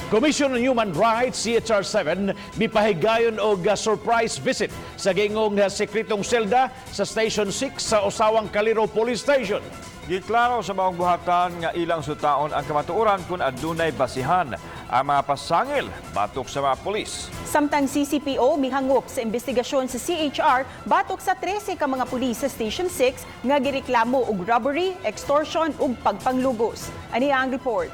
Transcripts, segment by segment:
Commission on Human Rights CHR7 mipahigayon og surprise visit sa giingong Sekreto'ng Selda sa Station 6 sa Osawang Caliro Police Station. Giklaro sa maong buhatan nga ilang sutaon ang kamatuoran kung adunay basihan ang mga pasangil batok sa mga pulis. Samtang CCPO mihangop sa investigasyon sa CHR batok sa 13 ka mga pulis sa Station 6 nga gireklamo og robbery, extortion ug pagpanglugos. Ani ang report.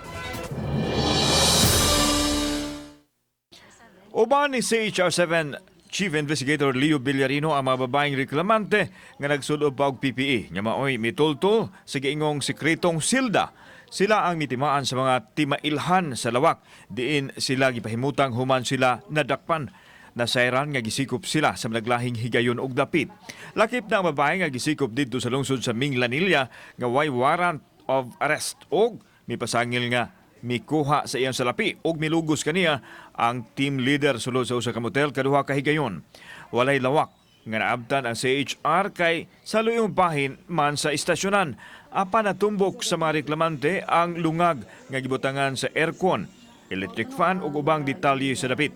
Uban ni CHR7 Chief Investigator Leo Villarino ang mga babaeng reklamante nga nagsulob pa og PPE nga maoy mitultol sa giingong Sekreto'ng Selda. Sila ang mitimaan sa mga timailhan sa lawak diin sila gipahimutang human sila nadakpan. Nasayran nga gisikop sila sa naglahing higayon og dapit. Lakip na ang babae nga gisikop didto sa lungsod sa Minglanilla nga way warrant of arrest og mipasangil nga mikuha sa iyang salapi og milugos kaniya ang team leader sulod sa usa ka motel kaduha ka higayon. Walay lawak nga naabtan ang CHR kay saluyong bahin man sa istasyonan. Apan natumbok sa mga reklamante ang lungag nga gibutangan sa aircon, electric fan ug ubang detalye sa dapit.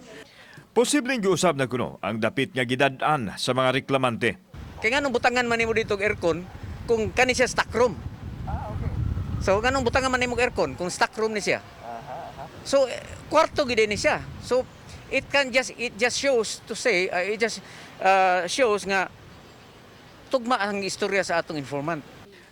Posibleng giusab na kuno ang dapit nga gidad-an sa mga reklamante. Kaya nga nung butangan man nimo dito og aircon kung kani siya stock room. So ganong butangan man nimo og aircon kung stock room ni siya. So kwarto gid ni siya. So it just shows to say shows nga tugma ang istorya sa atong informant.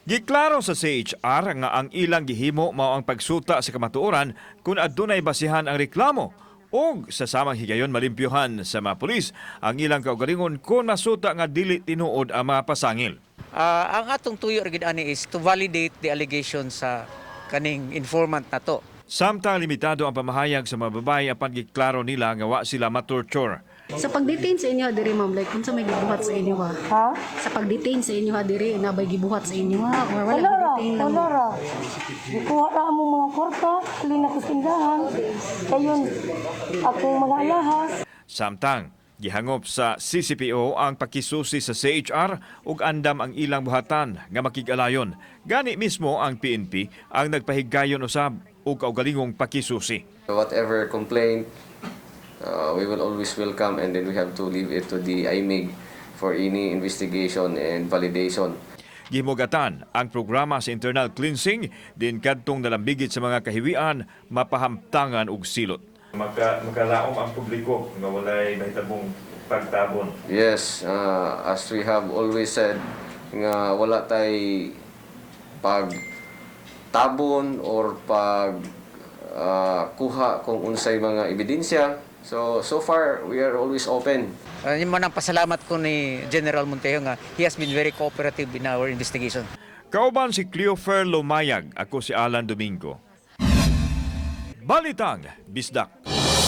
Giklaro sa CHR nga ang ilang gihimo mao ang pagsuta sa kamatuoran kung adunay basihan ang reklamo og sa samang higayon malimpyuhan sa mga pulis ang ilang kaugalingon kung masuta nga dili tinuod ang mga pasangil. Ang atong tuyo gid ani is to validate the allegations sa kaning informant na to. Samtang limitado ang pamahayag sa mga babae apan giklaro nila nga wa sila matorture. Sa pag-detain sa inyo diri ma'am, like unsa may gibuhat sa inyo ha? Sa pag-detain sa inyo diri na bay gibuhat sa inyo ha? Or wala detain lang? Wala. Ikuha na mo mga kwarta, alin ako sindahan. Kayon akong mga alahas. Samtang gihangop sa CCPO ang pakisusi sa CHR ug andam ang ilang buhatan nga makig-alayon. Gani mismo ang PNP ang nagpahigayon usab ug kaugalingong pakisusi. Whatever complaint, we will always welcome, and then we have to leave it to the IMIG for any investigation and validation. Gihimugatan ang programa sa internal cleansing din kadtong nalambigit sa mga kahiwian, mapahamtangan ug silot. Makalaom ang publiko nga walay mahitabong pagtabon. Yes, as we have always said, nga wala tay pagtabon or kuha kung unsay mga ebidensya. So far, we are always open. Yung manang pasalamat ko ni General Montejo nga he has been very cooperative in our investigation. Kauban si Cleofer Lumayag, ako si Alan Domingo. Balitang Bisdak.